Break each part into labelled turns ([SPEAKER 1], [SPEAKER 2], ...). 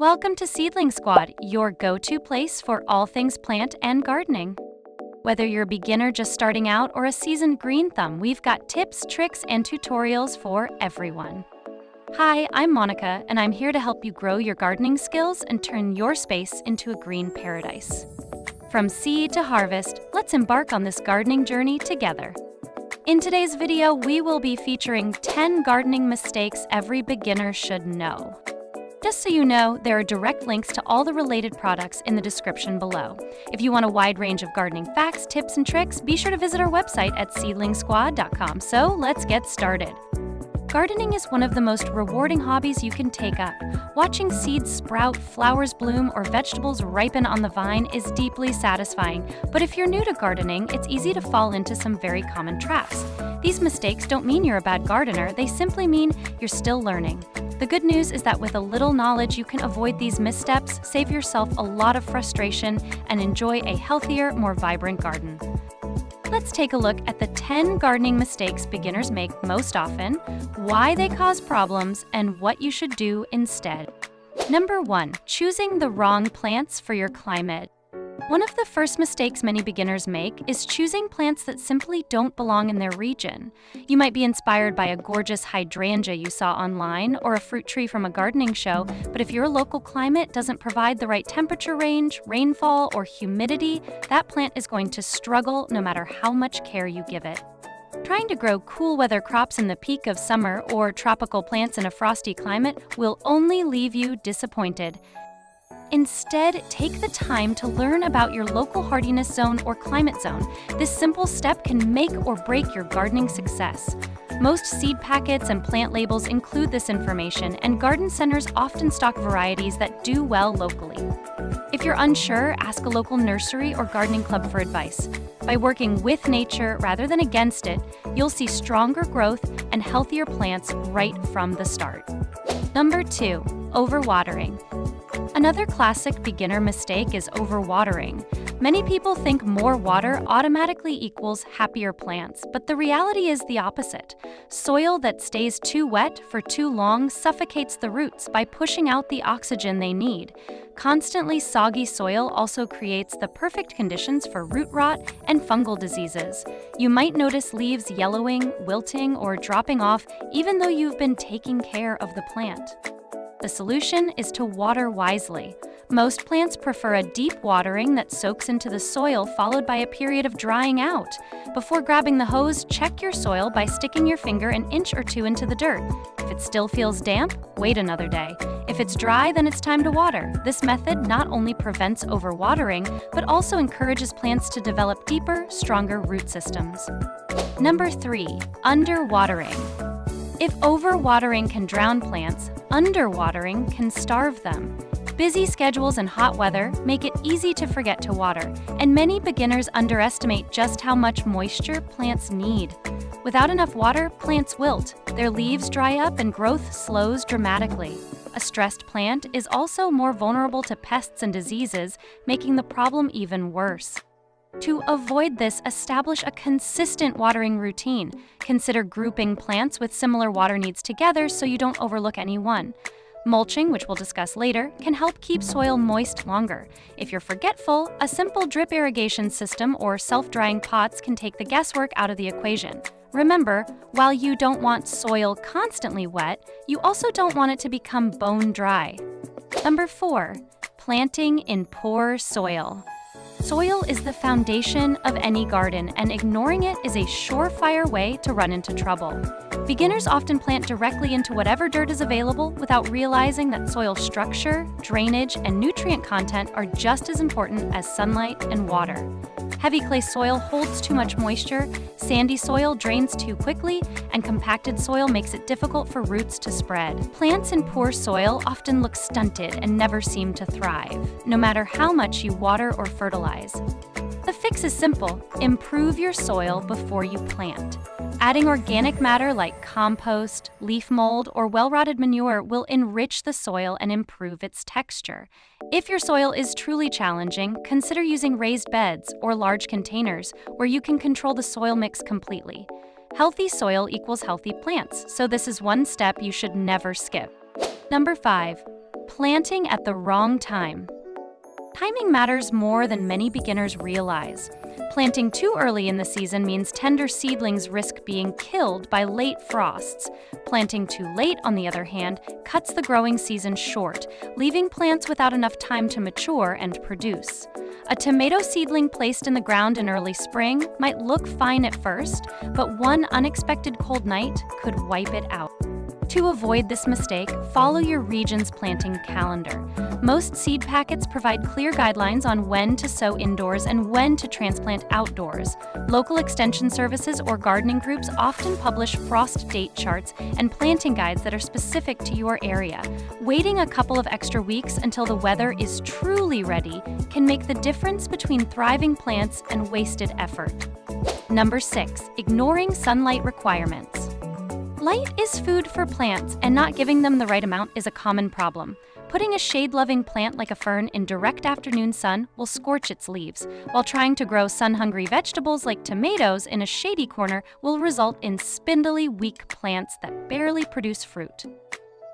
[SPEAKER 1] Welcome to Seedling Squad, your go-to place for all things plant and gardening. Whether you're a beginner just starting out or a seasoned green thumb, we've got tips, tricks, and tutorials for everyone. Hi, I'm Monica, and I'm here to help you grow your gardening skills and turn your space into a green paradise. From seed to harvest, let's embark on this gardening journey together. In today's video, we will be featuring 10 gardening mistakes every beginner should know. Just so you know, there are direct links to all the related products in the description below. If you want a wide range of gardening facts, tips, and tricks, be sure to visit our website at seedlingsquad.com. So let's get started. Gardening is one of the most rewarding hobbies you can take up. Watching seeds sprout, flowers bloom, or vegetables ripen on the vine is deeply satisfying. But if you're new to gardening, it's easy to fall into some very common traps. These mistakes don't mean you're a bad gardener, they simply mean you're still learning. The good news is that with a little knowledge, you can avoid these missteps, save yourself a lot of frustration, and enjoy a healthier, more vibrant garden. Let's take a look at the 10 gardening mistakes beginners make most often, why they cause problems, and what you should do instead. Number 1. Choosing the wrong plants for your climate. One of the first mistakes many beginners make is choosing plants that simply don't belong in their region. You might be inspired by a gorgeous hydrangea you saw online or a fruit tree from a gardening show, but if your local climate doesn't provide the right temperature range, rainfall, or humidity, that plant is going to struggle no matter how much care you give it. Trying to grow cool weather crops in the peak of summer or tropical plants in a frosty climate will only leave you disappointed. Instead, take the time to learn about your local hardiness zone or climate zone. This simple step can make or break your gardening success. Most seed packets and plant labels include this information, and garden centers often stock varieties that do well locally. If you're unsure, ask a local nursery or gardening club for advice. By working with nature rather than against it, you'll see stronger growth and healthier plants right from the start. Number 2. Overwatering. Another classic beginner mistake is overwatering. Many people think more water automatically equals happier plants, but the reality is the opposite. Soil that stays too wet for too long suffocates the roots by pushing out the oxygen they need. Constantly soggy soil also creates the perfect conditions for root rot and fungal diseases. You might notice leaves yellowing, wilting, or dropping off even though you've been taking care of the plant. The solution is to water wisely. Most plants prefer a deep watering that soaks into the soil followed by a period of drying out. Before grabbing the hose, check your soil by sticking your finger an inch or two into the dirt. If it still feels damp, wait another day. If it's dry, then it's time to water. This method not only prevents overwatering, but also encourages plants to develop deeper, stronger root systems. Number 3. Underwatering. If overwatering can drown plants, underwatering can starve them. Busy schedules and hot weather make it easy to forget to water, and many beginners underestimate just how much moisture plants need. Without enough water, plants wilt, their leaves dry up, and growth slows dramatically. A stressed plant is also more vulnerable to pests and diseases, making the problem even worse. To avoid this, establish a consistent watering routine. Consider grouping plants with similar water needs together so you don't overlook any one. Mulching, which we'll discuss later, can help keep soil moist longer. If you're forgetful, a simple drip irrigation system or self-drying pots can take the guesswork out of the equation. Remember, while you don't want soil constantly wet, you also don't want it to become bone dry. Number 4. Planting in poor soil. Soil is the foundation of any garden, and ignoring it is a surefire way to run into trouble. Beginners often plant directly into whatever dirt is available without realizing that soil structure, drainage, and nutrient content are just as important as sunlight and water. Heavy clay soil holds too much moisture, sandy soil drains too quickly, and compacted soil makes it difficult for roots to spread. Plants in poor soil often look stunted and never seem to thrive, no matter how much you water or fertilize. The fix is simple: improve your soil before you plant. Adding organic matter like compost, leaf mold, or well-rotted manure will enrich the soil and improve its texture. If your soil is truly challenging, consider using raised beds or large containers where you can control the soil mix completely. Healthy soil equals healthy plants, so this is one step you should never skip. Number 5. Planting at the wrong time. Timing matters more than many beginners realize. Planting too early in the season means tender seedlings risk being killed by late frosts. Planting too late, on the other hand, cuts the growing season short, leaving plants without enough time to mature and produce. A tomato seedling placed in the ground in early spring might look fine at first, but one unexpected cold night could wipe it out. To avoid this mistake, follow your region's planting calendar. Most seed packets provide clear guidelines on when to sow indoors and when to transplant outdoors. Local extension services or gardening groups often publish frost date charts and planting guides that are specific to your area. Waiting a couple of extra weeks until the weather is truly ready can make the difference between thriving plants and wasted effort. Number 6. Ignoring sunlight requirements. Light is food for plants, and not giving them the right amount is a common problem. Putting a shade-loving plant like a fern in direct afternoon sun will scorch its leaves, while trying to grow sun-hungry vegetables like tomatoes in a shady corner will result in spindly, weak plants that barely produce fruit.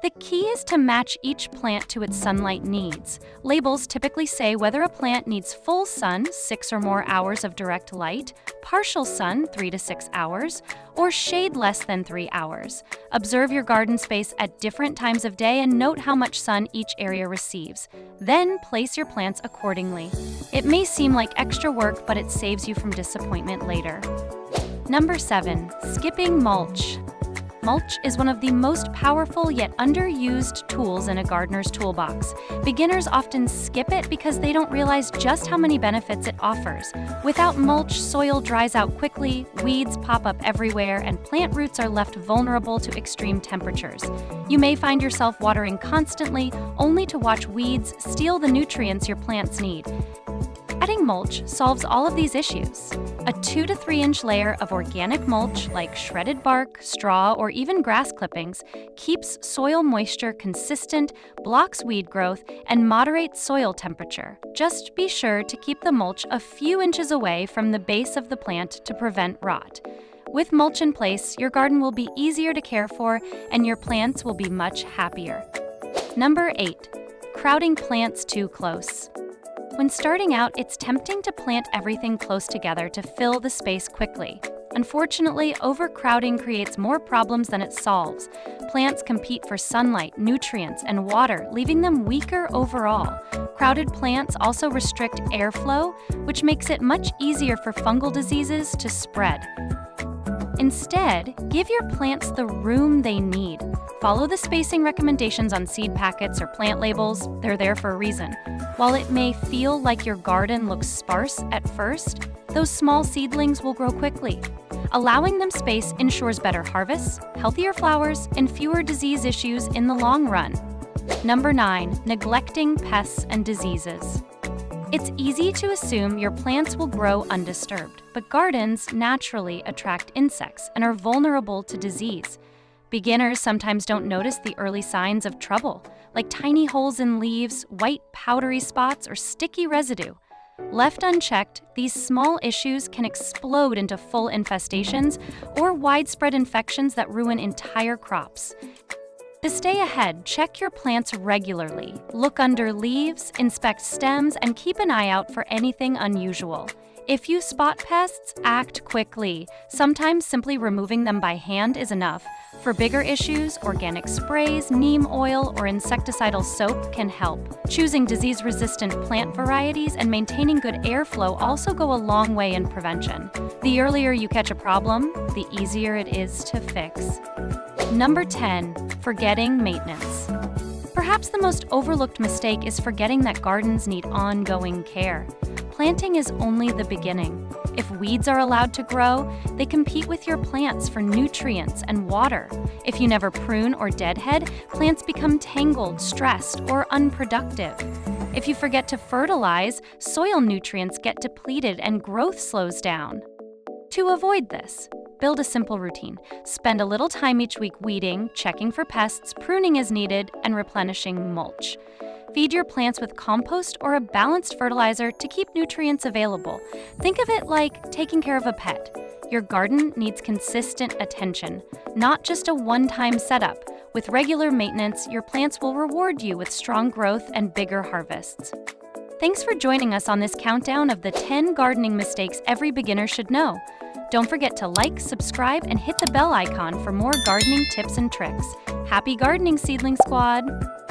[SPEAKER 1] The key is to match each plant to its sunlight needs. Labels typically say whether a plant needs full sun, 6 or more hours of direct light, partial sun, 3 to 6 hours, or shade less than 3 hours. Observe your garden space at different times of day and note how much sun each area receives. Then place your plants accordingly. It may seem like extra work, but it saves you from disappointment later. Number 7. Skipping mulch. Mulch is one of the most powerful yet underused tools in a gardener's toolbox. Beginners often skip it because they don't realize just how many benefits it offers. Without mulch, soil dries out quickly, weeds pop up everywhere, and plant roots are left vulnerable to extreme temperatures. You may find yourself watering constantly, only to watch weeds steal the nutrients your plants need. Adding mulch solves all of these issues. A 2 to 3 inch layer of organic mulch like shredded bark, straw, or even grass clippings keeps soil moisture consistent, blocks weed growth, and moderates soil temperature. Just be sure to keep the mulch a few inches away from the base of the plant to prevent rot. With mulch in place, your garden will be easier to care for and your plants will be much happier. Number 8. Crowding plants too close. When starting out, it's tempting to plant everything close together to fill the space quickly. Unfortunately, overcrowding creates more problems than it solves. Plants compete for sunlight, nutrients, and water, leaving them weaker overall. Crowded plants also restrict airflow, which makes it much easier for fungal diseases to spread. Instead, give your plants the room they need. Follow the spacing recommendations on seed packets or plant labels. They're there for a reason. While it may feel like your garden looks sparse at first, those small seedlings will grow quickly. Allowing them space ensures better harvests, healthier flowers, and fewer disease issues in the long run. Number 9. Neglecting pests and diseases. It's easy to assume your plants will grow undisturbed, but gardens naturally attract insects and are vulnerable to disease. Beginners sometimes don't notice the early signs of trouble, like tiny holes in leaves, white powdery spots, or sticky residue. Left unchecked, these small issues can explode into full infestations or widespread infections that ruin entire crops. To stay ahead, check your plants regularly. Look under leaves, inspect stems, and keep an eye out for anything unusual. If you spot pests, act quickly. Sometimes simply removing them by hand is enough. For bigger issues, organic sprays, neem oil, or insecticidal soap can help. Choosing disease-resistant plant varieties and maintaining good airflow also go a long way in prevention. The earlier you catch a problem, the easier it is to fix. Number 10. Forgetting maintenance. Perhaps the most overlooked mistake is forgetting that gardens need ongoing care. Planting is only the beginning. If weeds are allowed to grow, they compete with your plants for nutrients and water. If you never prune or deadhead, plants become tangled, stressed, or unproductive. If you forget to fertilize, soil nutrients get depleted and growth slows down. To avoid this, build a simple routine. Spend a little time each week weeding, checking for pests, pruning as needed, and replenishing mulch. Feed your plants with compost or a balanced fertilizer to keep nutrients available. Think of it like taking care of a pet. Your garden needs consistent attention, not just a one-time setup. With regular maintenance, your plants will reward you with strong growth and bigger harvests. Thanks for joining us on this countdown of the 10 gardening mistakes every beginner should know. Don't forget to like, subscribe, and hit the bell icon for more gardening tips and tricks. Happy gardening, Seedling Squad!